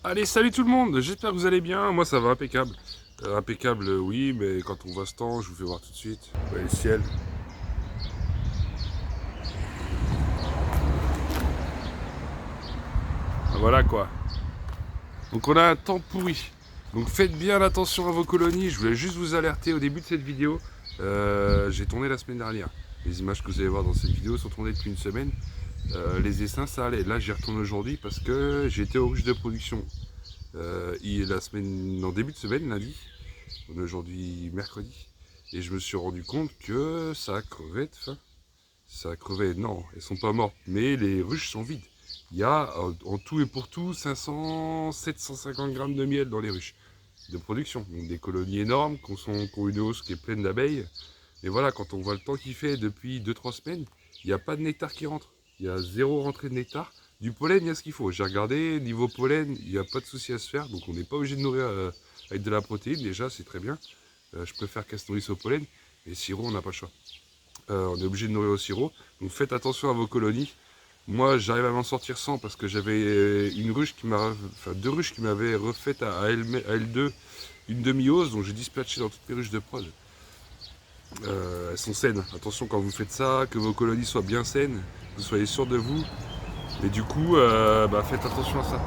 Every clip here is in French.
Allez, salut tout le monde, j'espère que vous allez bien, moi ça va impeccable. Impeccable, oui, mais quand on voit ce temps, je vous fais voir tout de suite. Ouais, le ciel. Ah, voilà quoi. Donc on a un temps pourri. Donc faites bien attention à vos colonies, je voulais juste vous alerter au début de cette vidéo. J'ai tourné la semaine dernière. Les images que vous allez voir dans cette vidéo sont tournées depuis une semaine. Les essaims ça allait. Là j'y retourne aujourd'hui parce que j'étais au ruche de production. La semaine, en début de semaine, lundi. On est aujourd'hui mercredi. Et je me suis rendu compte que ça a crevé de faim. Ça a crevé, non, elles sont pas mortes, mais les ruches sont vides. Il y a en tout et pour tout 500, 750 grammes de miel dans les ruches de production. Donc des colonies énormes qui ont une hausse qui est pleine d'abeilles. Mais voilà, quand on voit le temps qu'il fait depuis 2-3 semaines, il n'y a pas de nectar qui rentre. Il y a zéro rentrée de nectar. Du pollen, il y a ce qu'il faut. J'ai regardé, niveau pollen, il n'y a pas de souci à se faire. Donc on n'est pas obligé de nourrir avec de la protéine. Déjà, c'est très bien. Je préfère qu'elle se nourrisse au pollen. Mais sirop, on n'a pas le choix. On est obligé de nourrir au sirop. Donc faites attention à vos colonies. Moi, j'arrive à m'en sortir sans parce que j'avais une ruche qui m'a, enfin deux ruches qui m'avaient refait à L2 une demi-hausse, donc j'ai dispatché dans toutes mes ruches de prod. Elles sont saines. Attention quand vous faites ça, que vos colonies soient bien saines, que vous soyez sûr de vous. Et du coup, faites attention à ça.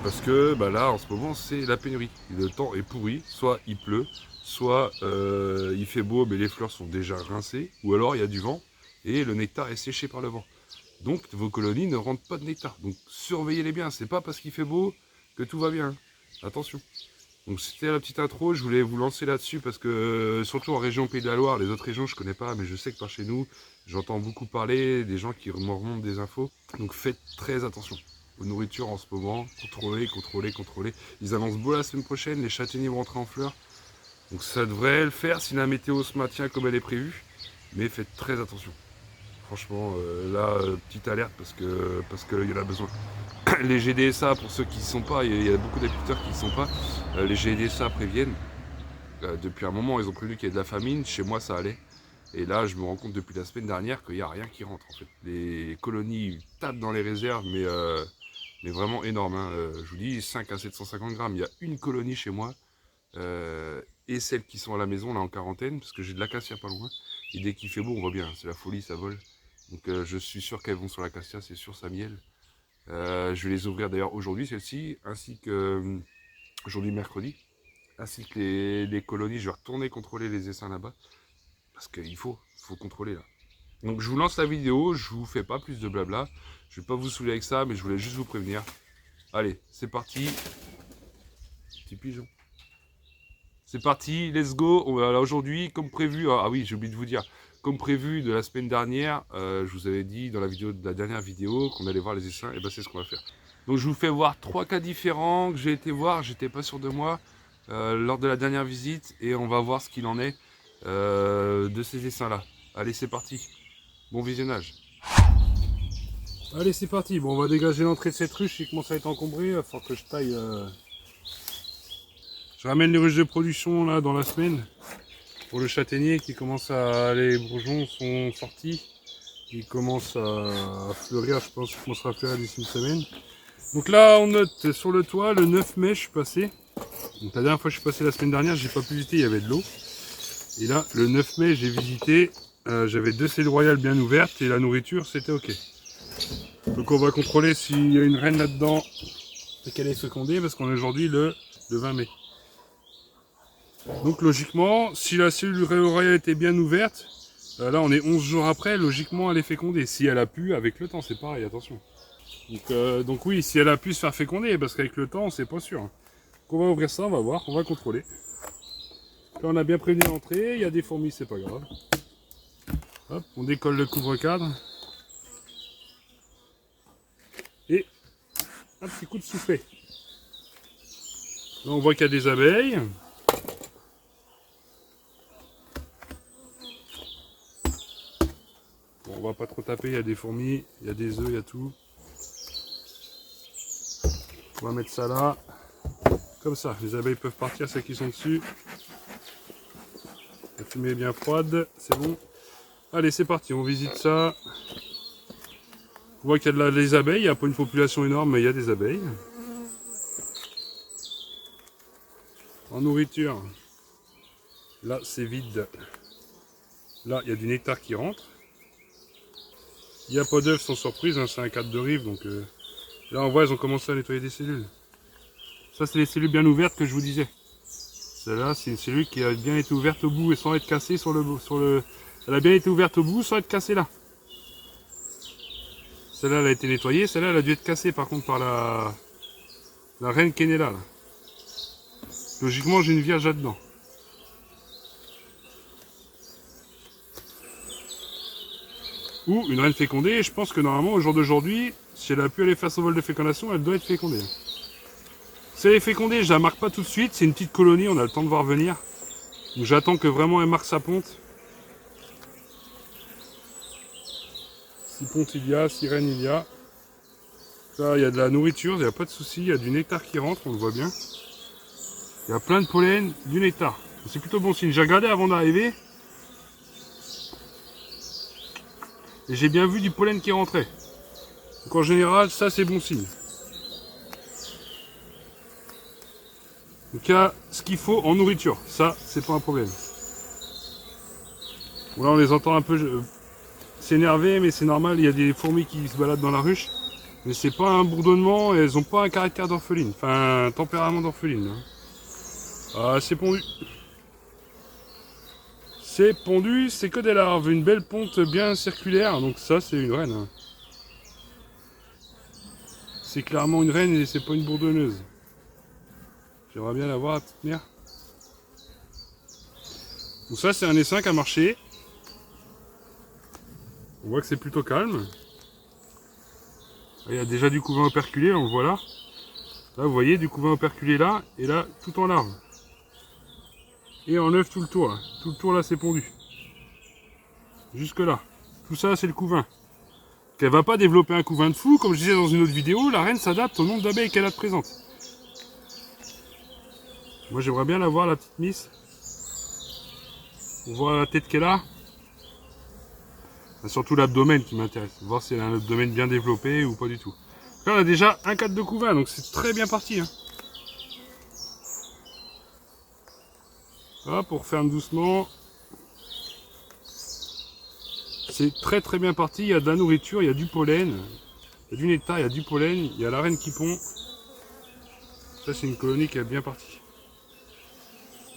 Parce que là, en ce moment, c'est la pénurie. Le temps est pourri, soit il pleut, soit il fait beau, mais les fleurs sont déjà rincées, ou alors il y a du vent, et le nectar est séché par le vent. Donc vos colonies ne rendent pas de nectar. Donc surveillez-les bien, c'est pas parce qu'il fait beau que tout va bien. Attention. Donc c'était la petite intro, je voulais vous lancer là-dessus parce que surtout en région Pays de la Loire, les autres régions je connais pas, mais je sais que par chez nous, j'entends beaucoup parler, des gens qui me remontent des infos. Donc faites très attention aux nourritures en ce moment, contrôlez, contrôlez, contrôlez. Ils annoncent beau la semaine prochaine, les châtaigniers vont rentrer en fleurs. Donc ça devrait le faire si la météo se maintient comme elle est prévue, mais faites très attention. Franchement, petite alerte parce que il y en a besoin. Les GDSA, pour ceux qui ne sont pas, il y a beaucoup d'agriculteurs qui ne sont pas, les GDSA préviennent. Depuis un moment, ils ont prévu qu'il y ait de la famine. Chez moi, ça allait. Et là, je me rends compte depuis la semaine dernière qu'il n'y a rien qui rentre. En fait. Les colonies tapent dans les réserves, mais vraiment énorme. Hein. Je vous dis, 5 à 750 grammes. Il y a une colonie chez moi. Et celles qui sont à la maison, là en quarantaine, parce que j'ai de l'acacia pas loin. Et dès qu'il fait beau, on voit bien. C'est la folie, ça vole. Donc je suis sûr qu'elles vont sur l'acacia, c'est sûr, ça miel. Je vais les ouvrir d'ailleurs aujourd'hui, celles-ci, ainsi que aujourd'hui mercredi, ainsi que les colonies. Je vais retourner contrôler les essaims là-bas, parce qu'il faut contrôler là. Donc je vous lance la vidéo, je vous fais pas plus de blabla, je vais pas vous saouler avec ça, mais je voulais juste vous prévenir. Allez, c'est parti. Petit pigeon. C'est parti, let's go. Alors aujourd'hui, comme prévu, ah oui, j'ai oublié de vous dire, comme prévu de la semaine dernière, je vous avais dit dans la dernière vidéo qu'on allait voir les essaims, et ben c'est ce qu'on va faire. Donc je vous fais voir 3 cas différents que j'ai été voir, j'étais pas sûr de moi lors de la dernière visite, et on va voir ce qu'il en est de ces essaims là. Allez, c'est parti, bon visionnage. Allez, c'est parti. Bon, on va dégager l'entrée de cette ruche qui commence à être encombrée, il va falloir que je taille. Je ramène les ruches de production là dans la semaine. Pour le châtaignier qui commence à... Les bourgeons sont sortis. Ils commencent à fleurir, je pense qu'il commencera à fleurir d'ici une semaine. Donc là, on note sur le toit, le 9 mai, je suis passé. Donc la dernière fois que je suis passé la semaine dernière, j'ai pas pu visiter, il y avait de l'eau. Et là, le 9 mai, j'ai visité. J'avais 2 cellules royales bien ouvertes et la nourriture, c'était ok. Donc on va contrôler s'il y a une reine là-dedans et qu'elle est fécondée, parce qu'on est aujourd'hui le 20 mai. Donc logiquement, si la cellule royale était bien ouverte, là on est 11 jours après, logiquement elle est fécondée. Si elle a pu, avec le temps, c'est pareil, attention. Donc oui, si elle a pu se faire féconder, parce qu'avec le temps, c'est pas sûr. Donc on va ouvrir ça, on va voir, on va contrôler. Là on a bien prévenu l'entrée, il y a des fourmis, c'est pas grave. Hop, on décolle le couvre-cadre. Et un petit coup de soufflet. Là on voit qu'il y a des abeilles. Bon, on va pas trop taper, il y a des fourmis, il y a des œufs, il y a tout. On va mettre ça là. Comme ça, les abeilles peuvent partir, celles qui sont dessus. La fumée est bien froide, c'est bon. Allez, c'est parti, on visite ça. On voit qu'il y a des abeilles, il n'y a pas une population énorme, mais il y a des abeilles. En nourriture, là c'est vide. Là il y a du nectar qui rentre. Il n'y a pas d'œufs sans surprise, hein, c'est un cadre de rive. Donc là on voit, elles ont commencé à nettoyer des cellules. Ça c'est les cellules bien ouvertes que je vous disais. Celle-là c'est une cellule qui a bien été ouverte au bout et sans être cassée sur le... Elle a bien été ouverte au bout sans être cassée là. Celle-là elle a été nettoyée, celle-là elle a dû être cassée par contre par la reine qui est née là. Logiquement j'ai une vierge là-dedans. Ou une reine fécondée, et je pense que normalement au jour d'aujourd'hui, si elle a pu aller faire son vol de fécondation, elle doit être fécondée. Si elle est fécondée, je la marque pas tout de suite, c'est une petite colonie, on a le temps de voir venir. Donc j'attends que vraiment elle marque sa ponte. Si ponte il y a, si reine il y a. Là il y a de la nourriture, il n'y a pas de souci, il y a du nectar qui rentre, on le voit bien. Il y a plein de pollen, du nectar. C'est plutôt bon signe. J'ai regardé avant d'arriver. Et j'ai bien vu du pollen qui rentrait. Donc en général, ça c'est bon signe. Donc il y a ce qu'il faut en nourriture. Ça, c'est pas un problème. Bon, là on les entend un peu s'énerver, mais c'est normal, il y a des fourmis qui se baladent dans la ruche. Mais c'est pas un bourdonnement et elles n'ont pas un caractère d'orpheline. Enfin, un tempérament d'orpheline. Hein. Ah, c'est pondu. C'est pondu, c'est que des larves. Une belle ponte bien circulaire. Donc ça, c'est une reine. Hein. C'est clairement une reine et c'est pas une bourdonneuse. J'aimerais bien la voir, la petite mère. Donc ça, c'est un essaim qui a marché. On voit que c'est plutôt calme. Il y a déjà du couvain operculé, on le voit là. Là, vous voyez, du couvain operculé là, et là, tout en larve. Et en œuf tout le tour, là. Tout le tour là, c'est pondu. Jusque là. Tout ça, c'est le couvain. Elle va pas développer un couvain de fou, comme je disais dans une autre vidéo, la reine s'adapte au nombre d'abeilles qu'elle a de présentes. Moi, j'aimerais bien la voir, la petite miss. On voit la tête qu'elle a. Surtout l'abdomen qui m'intéresse. Voir si elle a un abdomen bien développé ou pas du tout. Là, on a déjà un cadre de couvain, donc c'est très bien parti. Hein. Hop, on referme doucement. C'est très très bien parti. Il y a de la nourriture, il y a du pollen. Il y a du nectar, il y a du pollen. Il y a la reine qui pond. Ça, c'est une colonie qui est bien partie.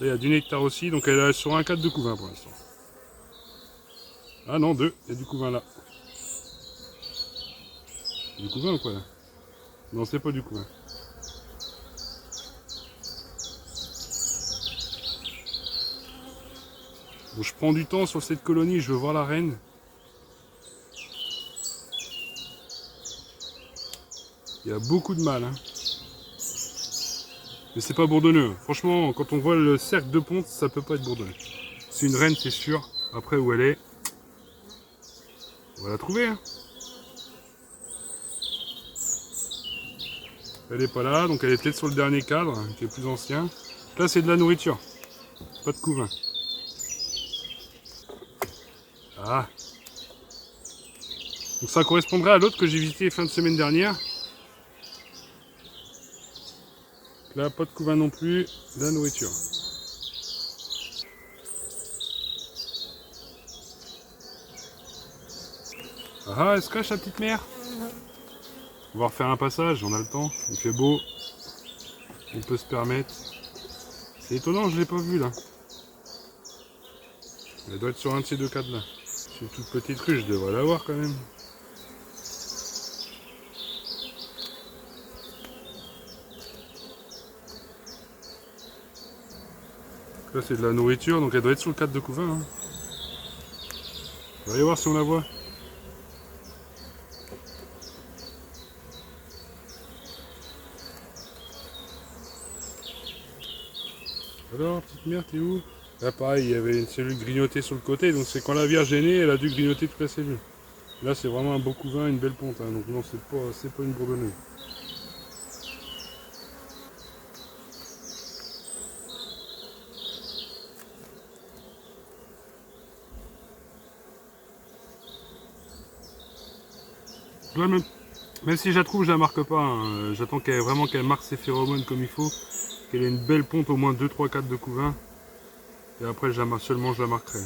Là, il y a du nectar aussi, donc elle est sur un cadre de couvain pour l'instant. Ah non, deux. Il y a du couvain là. Du couvain ou quoi là? Non, c'est pas du couvain. Bon, je prends du temps sur cette colonie, je veux voir la reine. Il y a beaucoup de mâles. Hein. Mais c'est pas bourdonneux. Franchement, quand on voit le cercle de ponte, ça peut pas être bourdonneux. C'est une reine, c'est sûr. Après, où elle est, on va la trouver. Hein. Elle est pas là, donc elle est peut-être sur le dernier cadre, qui est plus ancien. Là, c'est de la nourriture. Pas de couvain. Ah. Donc ça correspondrait à l'autre que j'ai visité fin de semaine dernière. Là, pas de couvain non plus, de la nourriture. Ah, elle se cache la petite mère. On va refaire un passage, on a le temps, il fait beau. On peut se permettre. C'est étonnant, je ne l'ai pas vue là. Elle doit être sur un de ces deux cadres là. C'est une toute petite ruche, je devrais l'avoir quand même. Là c'est de la nourriture, donc elle doit être sur le cadre de couvain. Hein. On va aller voir si on la voit. Alors, petite mère, t'es où? Là pareil, il y avait une cellule grignotée sur le côté, donc c'est quand la vierge est née, elle a dû grignoter toute la cellule. Là c'est vraiment un beau couvain, une belle ponte, hein, donc non, c'est pas une bourdonneuse. Ouais, même si je la trouve, je la marque pas. Hein. J'attends vraiment qu'elle marque ses phéromones comme il faut. qu'elle ait une belle ponte, au moins 2, 3, 4 de couvain. Et après, seulement je la marquerai.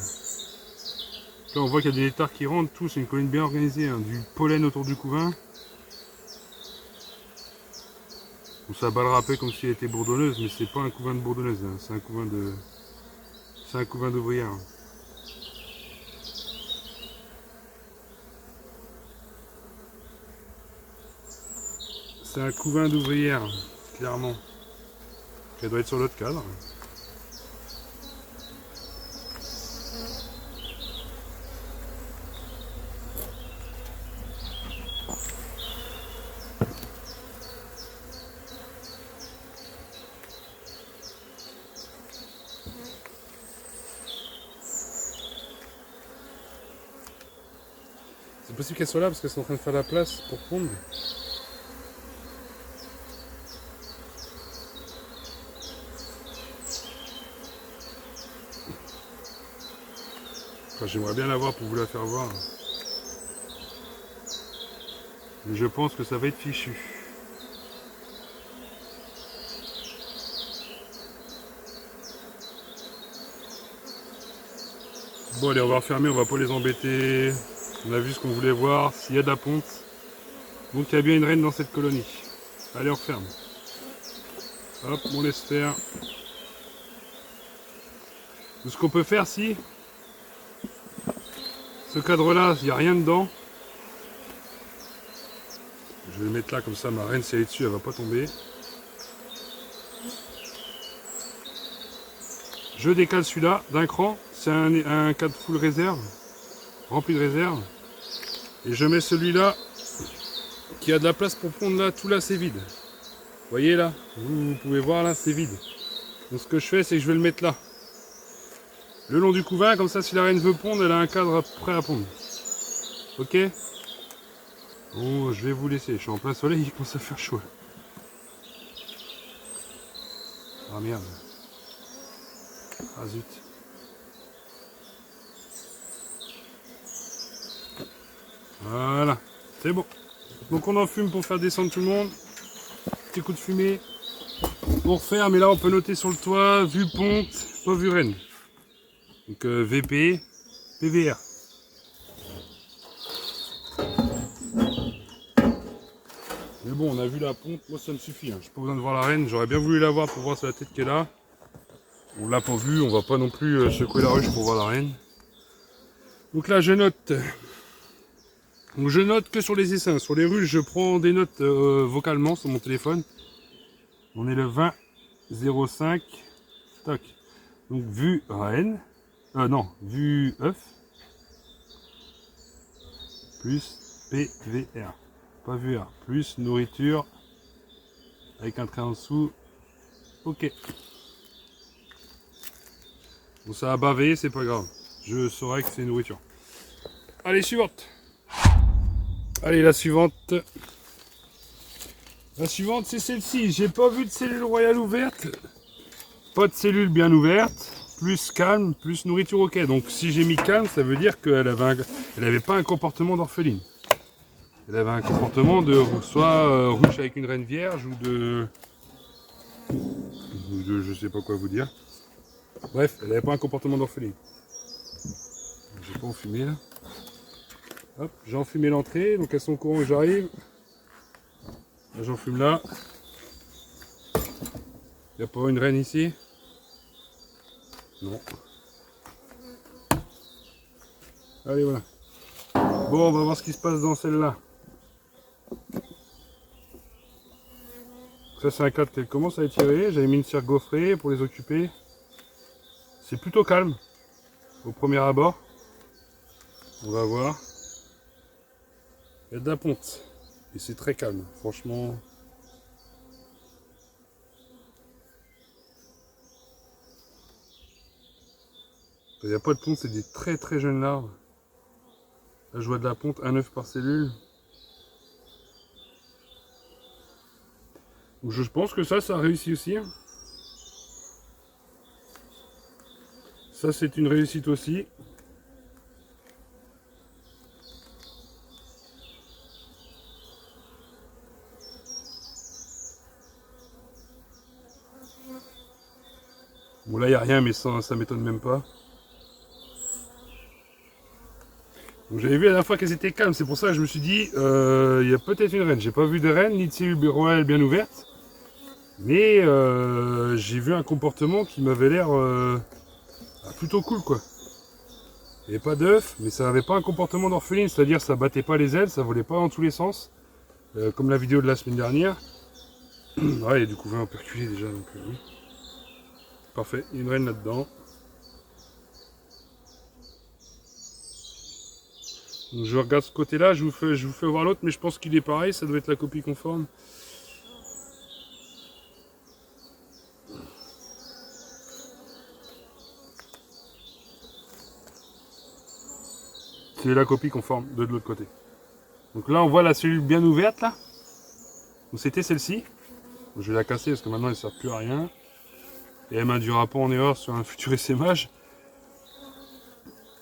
Là, on voit qu'il y a des létards qui rentrent, tout, c'est une colonie bien organisée, hein. Du pollen autour du couvain. On ça a râpé comme si elle était bourdonneuse, mais c'est pas un couvain de bourdonneuse, hein. C'est un couvain de... C'est un couvain d'ouvrière. C'est un couvain d'ouvrière, clairement. Elle doit être sur l'autre cadre. C'est possible qu'elle soit là parce qu'elles sont en train de faire la place pour pondre. Enfin, j'aimerais bien la voir pour vous la faire voir. Mais je pense que ça va être fichu. Bon allez, on va refermer, on va pas les embêter. On a vu ce qu'on voulait voir, s'il y a de la ponte. Donc il y a bien une reine dans cette colonie. Allez, on referme. Hop, on laisse faire. Ce qu'on peut faire, si ce cadre-là, il n'y a rien dedans. Je vais le mettre là, comme ça, ma reine, si elle est dessus, elle va pas tomber. Je décale celui-là d'un cran. C'est un cadre full réserve, rempli de réserve. Et je mets celui-là qui a de la place pour prendre là. Tout là, c'est vide. Vous voyez là, vous pouvez voir là, c'est vide. Donc ce que je fais, c'est que je vais le mettre là. Le long du couvain, comme ça, si la reine veut pondre, elle a un cadre prêt à pondre. Ok? Bon, je vais vous laisser. Je suis en plein soleil, il commence à faire chaud. Ah merde. Ah zut. Voilà, c'est bon. Donc on en fume pour faire descendre tout le monde. Petit coup de fumée. On referme, et là on peut noter sur le toit, vue ponte, pas vue reine. Donc VP, PVR. Mais bon, on a vu la ponte, moi ça me suffit. Hein. J'ai pas besoin de voir la reine, j'aurais bien voulu la voir pour voir sur la tête qu'elle a. On l'a pas vu, on va pas non plus secouer la ruche pour voir la reine. Donc là je note. Donc je note que sur les essaims. Sur les ruches, je prends des notes vocalement sur mon téléphone. On est le 20-05. Tac. Donc vue reine. Non, vue œuf. Plus PVR. Pas vue R. Plus nourriture. Avec un trait en dessous. Ok. Bon, ça a bavé, c'est pas grave. Je saurai que c'est nourriture. Allez, suivante. Allez, la suivante. La suivante, c'est celle-ci. J'ai pas vu de cellule royale ouverte. Pas de cellule bien ouverte. Plus calme, plus nourriture ok. Donc si j'ai mis calme, ça veut dire qu'elle avait pas un comportement d'orpheline. Elle avait un comportement de soit ruche avec une reine vierge ou de je sais pas quoi vous dire. Bref, elle n'avait pas un comportement d'orpheline. J'ai pas enfumé là. Hop, j'ai enfumé l'entrée, donc elles sont au courant que j'arrive. Là j'enfume là. Il n'y a pas une reine ici? Non. Allez voilà. Bon, on va voir ce qui se passe dans celle-là. Ça c'est un cadre qu'elle commence à étirer. J'avais mis une cire gaufrée pour les occuper. C'est plutôt calme au premier abord. On va voir. Il y a de la ponte. Et c'est très calme, franchement. Il n'y a pas de ponte, c'est des très très jeunes larves. Là je vois de la ponte, un œuf par cellule. Donc, je pense que ça a réussi aussi. Ça c'est une réussite aussi. Bon là il n'y a rien mais ça m'étonne même pas. Donc j'avais vu la dernière fois qu'elles étaient calmes, c'est pour ça que je me suis dit il y a peut-être une reine. J'ai pas vu de reine ni de cellule royale bien ouverte. Mais j'ai vu un comportement qui m'avait l'air plutôt cool quoi. Il n'y avait pas d'œuf, mais ça n'avait pas un comportement d'orpheline, c'est-à-dire ça battait pas les ailes, ça volait pas dans tous les sens, comme la vidéo de la semaine dernière. Ouais, il y a du couvain operculé déjà, donc oui. Parfait, il y a une reine là-dedans. Donc je regarde ce côté-là, je vous fais voir l'autre, mais je pense qu'il est pareil, ça doit être la copie conforme. C'est la copie conforme de l'autre côté. Donc là on voit la cellule bien ouverte là. Donc c'était celle-ci. Je vais la casser parce que maintenant elle ne sert plus à rien. Et elle m'induira pas en erreur sur un futur essaimage.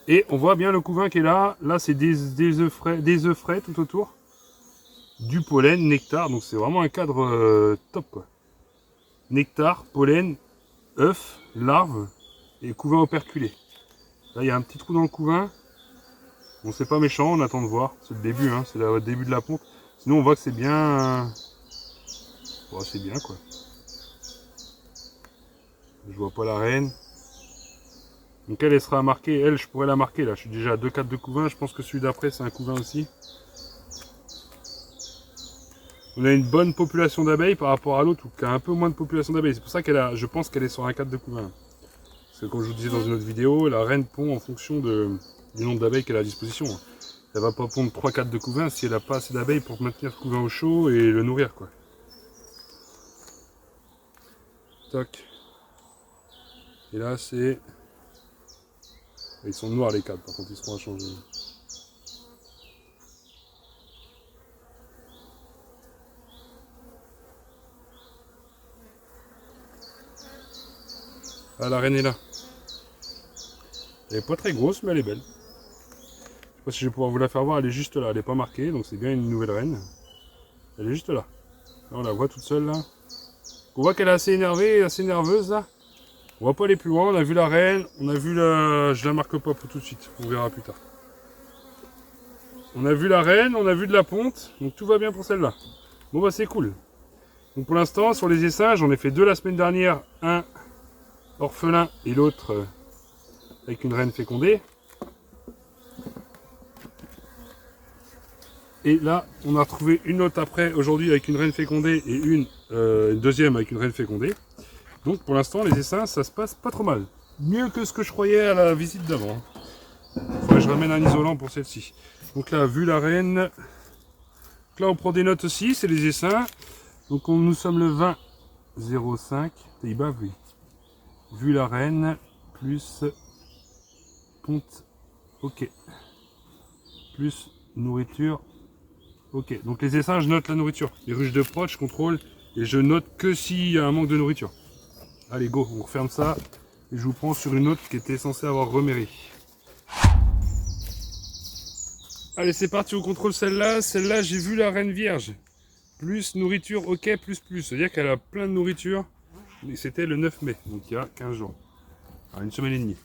Et on voit bien le couvain qui est là. Là c'est des œufs frais tout autour. Du pollen, nectar. Donc c'est vraiment un cadre top quoi. Nectar, pollen, œufs, larves et couvain operculé. Là il y a un petit trou dans le couvain. Bon, c'est pas méchant, on attend de voir. C'est le début, hein, c'est le début de la ponte. Sinon, on voit que c'est bien. Bon, c'est bien quoi. Je vois pas la reine. Donc, elle sera marquée. Elle, je pourrais la marquer là. Je suis déjà à 2,4 de couvain. Je pense que celui d'après, c'est un couvain aussi. On a une bonne population d'abeilles par rapport à l'autre qui a un peu moins de population d'abeilles. C'est pour ça qu'elle a. Je pense qu'elle est sur un 4 de couvain. Parce que, comme je vous disais dans une autre vidéo, la reine pond en fonction du nombre d'abeilles qu'elle a à disposition. Elle va pas pondre 3-4 de couvain si elle n'a pas assez d'abeilles pour maintenir le couvain au chaud et le nourrir quoi. Toc. Et là c'est... Ils sont noirs les cadres, par contre ils seront à changer. Ah, la reine est là. Elle est pas très grosse mais elle est belle. Je sais pas si je vais pouvoir vous la faire voir, elle est juste là, elle n'est pas marquée, donc c'est bien une nouvelle reine. Elle est juste là. Là on la voit toute seule là. On voit qu'elle est assez énervée, assez nerveuse là. On va pas aller plus loin, on a vu la reine, on a vu la... Je la marque pas pour tout de suite, on verra plus tard. On a vu la reine, on a vu de la ponte, donc tout va bien pour celle-là. Bon bah c'est cool. Donc pour l'instant, sur les essaims, j'en ai fait 2 la semaine dernière, un orphelin et l'autre avec une reine fécondée. Et là, on a retrouvé une autre après, aujourd'hui avec une reine fécondée et une deuxième avec une reine fécondée. Donc pour l'instant, les essaims, ça se passe pas trop mal. Mieux que ce que je croyais à la visite d'avant. Faudrait que je ramène un isolant pour celle-ci. Donc là, vu la reine. Donc là, on prend des notes aussi, c'est les essaims. Donc nous sommes le 20,05. Il bave, oui. Vu la reine, plus ponte, ok. Plus nourriture, ok. Donc les essaims, je note la nourriture. Les ruches de prod, je contrôle. Et je note que s'il y a un manque de nourriture. Allez, go, on referme ça. Et je vous prends sur une autre qui était censée avoir reméré. Allez, c'est parti, on contrôle celle-là. Celle-là, j'ai vu la reine vierge. Plus nourriture, ok, plus. C'est-à-dire qu'elle a plein de nourriture. Et c'était le 9 mai, donc il y a 15 jours. Alors, une semaine et demie.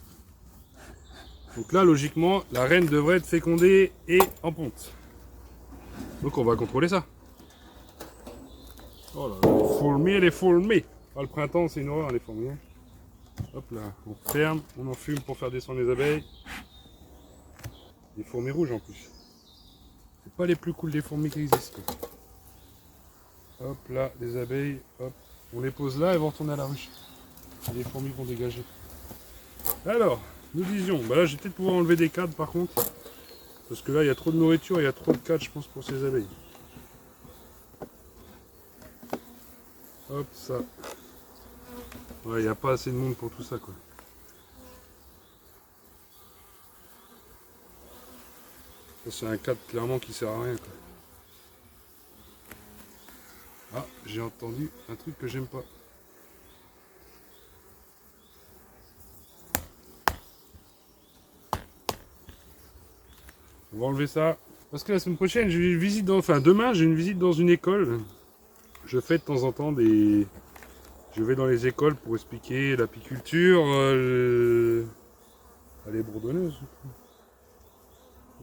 Donc là, logiquement, la reine devrait être fécondée et en ponte. Donc on va contrôler ça. Oh là là, fourmis, elle est fourmée. Ah, le printemps, c'est une horreur, les fourmis. Hop là, on ferme, on en fume pour faire descendre les abeilles. Des fourmis rouges en plus. C'est pas les plus cool des fourmis qui existent. Hop là, les abeilles, hop. On les pose là, elles vont retourner à la ruche. Et les fourmis vont dégager. Alors, nous disions, bah là je vais peut-être pouvoir enlever des cadres par contre. Parce que là il y a trop de nourriture, il y a trop de cadres je pense pour ces abeilles. Hop, ça. Ouais, il n'y a pas assez de monde pour tout ça quoi. Ça c'est un cadre clairement qui sert à rien quoi. Ah, j'ai entendu un truc que j'aime pas. On va enlever ça. Parce que la semaine prochaine, j'ai une visite dans... Enfin, demain, j'ai une visite dans une école. Je fais de temps en temps des... Je vais dans les écoles pour expliquer l'apiculture. Elle est bourdonneuse.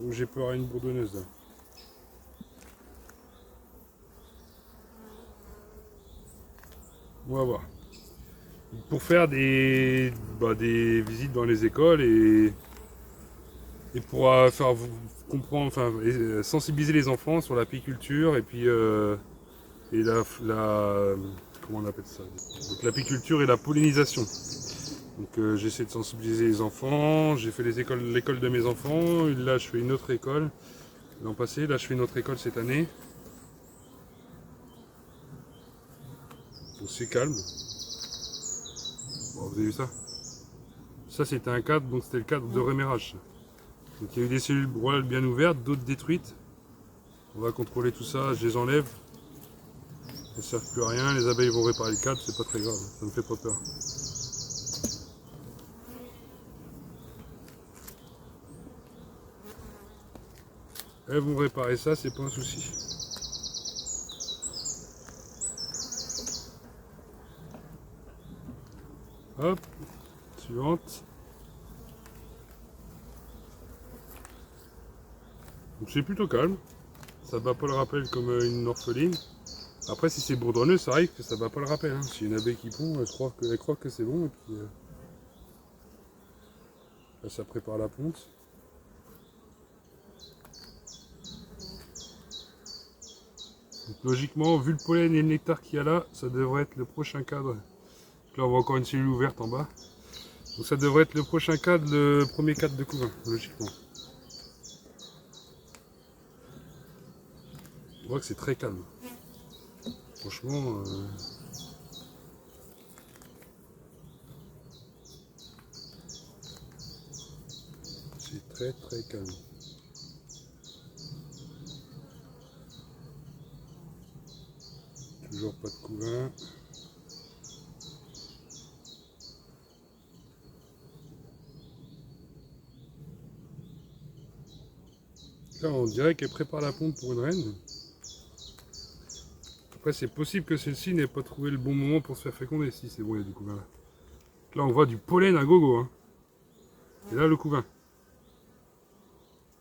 Ou j'ai peur à une bourdonneuse là. On va voir. Pour faire des visites dans les écoles et pour faire comprendre, enfin, sensibiliser les enfants sur l'apiculture et puis comment on appelle ça? Donc l'apiculture et la pollinisation. Donc j'essaie de sensibiliser les enfants. J'ai fait l'école de mes enfants. Là je fais une autre école l'an passé. Là je fais une autre école cette année. Donc c'est calme. Bon, vous avez vu ça? Ça c'était un cadre, donc c'était le cadre de remérage. Donc il y a eu des cellules broyales bien ouvertes, d'autres détruites. On va contrôler tout ça, je les enlève. Elles ne servent plus à rien, les abeilles vont réparer le cadre, c'est pas très grave, ça me fait pas peur. Elles vont réparer ça, c'est pas un souci. Hop, suivante. Donc c'est plutôt calme, ça bat pas le rappel comme une orpheline. Après si c'est bourdonneux, ça arrive que ça bat pas le rappel. Hein. Si une abeille qui pond, elle croit que c'est bon et puis là, ça prépare la ponte. Donc, logiquement, vu le pollen et le nectar qu'il y a là, ça devrait être le prochain cadre. Donc là on voit encore une cellule ouverte en bas. Donc ça devrait être le prochain cadre, le premier cadre de couvain, logiquement. On voit que c'est très calme. Franchement, c'est très très calme. Toujours pas de couvain. Là, on dirait qu'elle prépare la ponte pour une reine. Après, c'est possible que celle-ci n'ait pas trouvé le bon moment pour se faire féconder. Si, c'est bon, il y a du couvain là. Là, on voit du pollen à gogo. Hein. Et là, le couvain.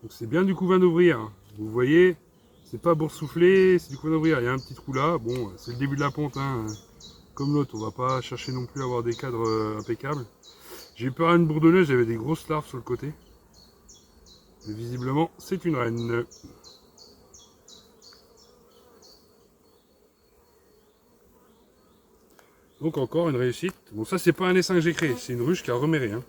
Donc, c'est bien du couvain d'ouvrière. Hein. Vous voyez, c'est pas boursouflé, c'est du couvain d'ouvrière. Il y a un petit trou là. Bon, c'est le début de la ponte. Hein. Comme l'autre, on va pas chercher non plus à avoir des cadres impeccables. J'ai eu peur à une bourdonneuse, j'avais des grosses larves sur le côté. Mais visiblement, c'est une reine. Donc encore une réussite. Bon, ça c'est pas un essaim que j'ai créé, c'est une ruche qui a reméré. Hein.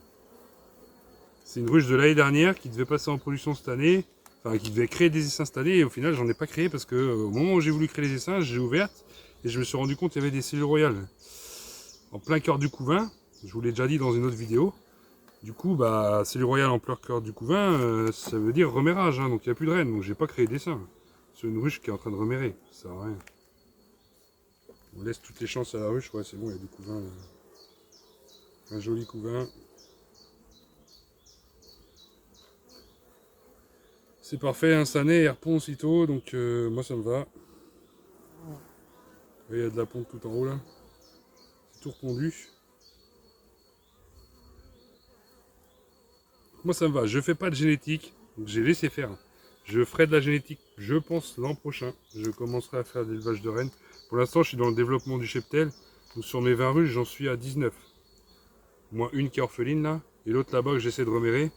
C'est une ruche de l'année dernière qui devait passer en production cette année. Enfin, qui devait créer des essaims cette année. Et au final, j'en ai pas créé parce que au moment où j'ai voulu créer les essaims, j'ai ouverte. Et je me suis rendu compte qu'il y avait des cellules royales. En plein cœur du couvain. Je vous l'ai déjà dit dans une autre vidéo. Du coup, bah, cellules royales en plein cœur du couvain, ça veut dire remérage. Hein, donc il n'y a plus de reine. Donc j'ai pas créé d'essaim. C'est une ruche qui est en train de remérer. Ça sert à rien. On laisse toutes les chances à la ruche, ouais c'est bon, il y a du couvain. Un joli couvain. C'est parfait, hein, ça naît et repond aussitôt, donc moi ça me va. Il y a de la ponte tout en haut là. C'est tout repondu. Moi ça me va, je fais pas de génétique, donc j'ai laissé faire. Je ferai de la génétique, je pense, l'an prochain. Je commencerai à faire de l'élevage de rennes. Pour l'instant, je suis dans le développement du cheptel. Donc sur mes 20 ruches, j'en suis à 19. Moi, une qui est orpheline là, et l'autre là-bas que j'essaie de remérer.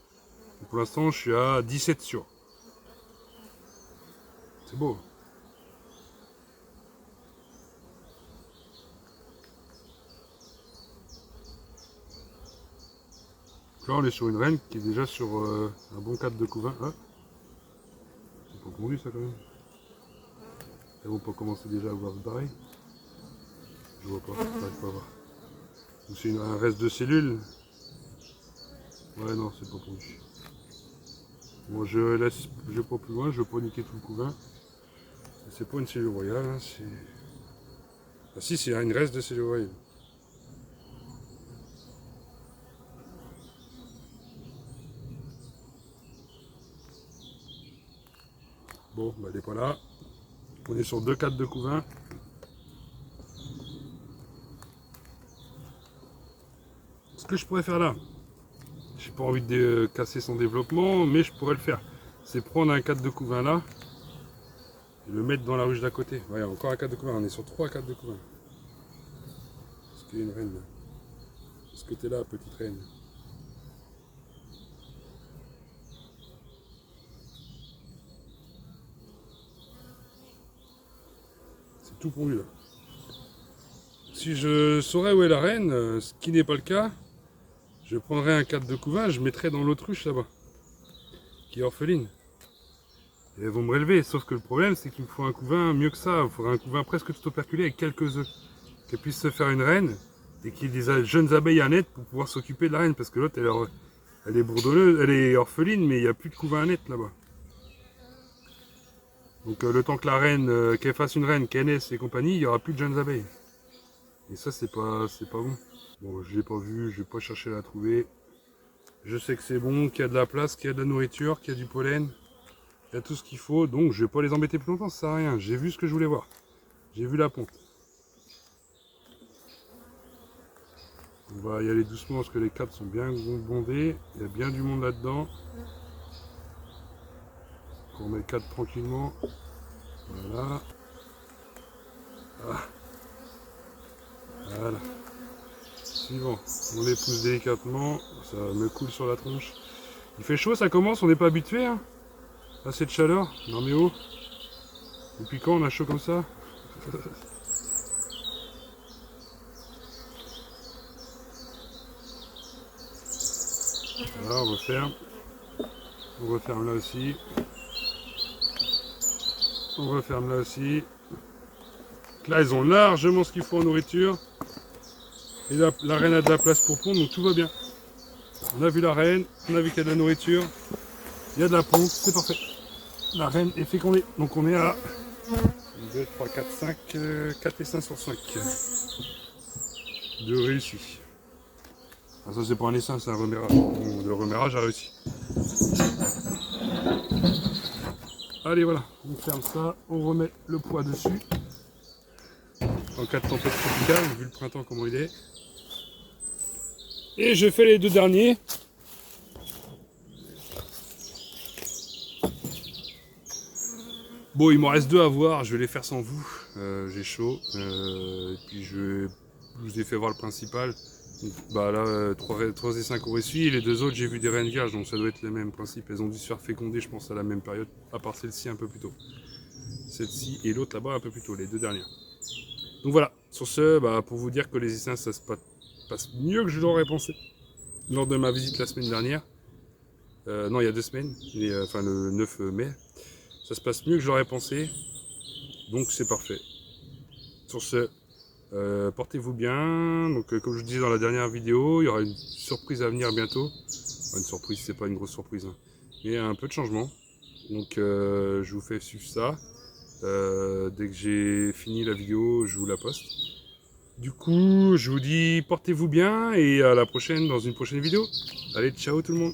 Pour l'instant, je suis à 17 sur. C'est beau. Là, on est sur une reine qui est déjà sur un bon cadre de couvain. Ah, c'est pas pondu ça quand même. Elles vont pas commencer déjà à voir se barrer. Je vois pas, j'arrive pas à voir. C'est un reste de cellules. Ouais, non, c'est pas pondu. Bon, je laisse, je vais pas plus loin, je veux pas niquer tout le couvain. C'est pas une cellule royale, hein, c'est. Ah si, c'est une reste de cellule royale. Bon, bah elle n'est pas là. On est sur deux cadres de couvain. Ce que je pourrais faire là, j'ai pas envie de casser son développement, mais je pourrais le faire. C'est prendre un cadre de couvain là, et le mettre dans la ruche d'à côté. Ouais, encore un cadre de couvain, on est sur 3 cadres de couvain. Est-ce qu'il y a une reine là? Est-ce que t'es là, petite reine? C'est tout pour lui là. Si je saurais où est la reine, ce qui n'est pas le cas, je prendrais un cadre de couvain, je mettrais dans l'autre ruche là-bas, qui est orpheline. Et elles vont me relever, sauf que le problème c'est qu'il me faut un couvain mieux que ça, il faudrait un couvain presque tout operculé avec quelques œufs, qu'elle puisse se faire une reine, et qu'il y ait des jeunes abeilles à net pour pouvoir s'occuper de la reine, parce que l'autre elle est bourdonneuse, elle est orpheline, mais il n'y a plus de couvain à net là-bas. Donc le temps que la reine, qu'elle fasse une reine, qu'elle naisse et compagnie, il n'y aura plus de jeunes abeilles. Et ça c'est pas bon. Bon, je l'ai pas vu, je vais pas chercher à la trouver. Je sais que c'est bon, qu'il y a de la place, qu'il y a de la nourriture, qu'il y a du pollen. Il y a tout ce qu'il faut, donc je vais pas les embêter plus longtemps, ça sert à rien. J'ai vu ce que je voulais voir. J'ai vu la ponte. On va y aller doucement parce que les cadres sont bien bondés. Il y a bien du monde là-dedans. On met le cadre tranquillement. Voilà. Ah. Voilà. Suivant. On les pousse délicatement. Ça me coule sur la tronche. Il fait chaud, ça commence, on n'est pas habitué hein, à cette chaleur. Non mais oh. Depuis quand on a chaud comme ça? Voilà, on referme. On referme là aussi. On referme là aussi. Là, ils ont largement ce qu'il faut en nourriture. Et là, la reine a de la place pour pondre, donc tout va bien. On a vu la reine, on a vu qu'il y a de la nourriture. Il y a de la ponte, c'est parfait. La reine est fécondée. Donc on est à 1, 2, 3, 4, 5, 4 et 5 sur 5 de réussi. Ah, ça c'est pas un essaim, c'est un remérage. Bon, le remérage a réussi. Allez voilà, on ferme ça, on remet le poids dessus. En cas de tempête tropicale, vu le printemps comment il est. Et je fais les deux derniers. Bon, il m'en reste 2 à voir, je vais les faire sans vous. J'ai chaud. Et puis je vous ai fait voir le principal. Donc, bah là, 3 et 5 ont réussi. Et les 2 autres, j'ai vu des reines vierges, donc ça doit être le même principe. Elles ont dû se faire féconder, je pense, à la même période, à part celle-ci un peu plus tôt. Celle-ci et l'autre là-bas un peu plus tôt, les 2 dernières. Donc voilà, sur ce, bah, pour vous dire que les essaims, ça se passe mieux que je l'aurais pensé lors de ma visite la semaine dernière. Non, il y a 2 semaines, enfin le 9 mai. Ça se passe mieux que je l'aurais pensé, donc c'est parfait. Sur ce, portez-vous bien. Donc comme je vous disais dans la dernière vidéo, il y aura une surprise à venir bientôt. Enfin, une surprise, c'est pas une grosse surprise, hein, mais un peu de changement. Donc je vous fais suivre ça. Dès que j'ai fini la vidéo, je vous la poste. Du coup, je vous dis portez-vous bien et à la prochaine dans une prochaine vidéo. Allez, ciao tout le monde.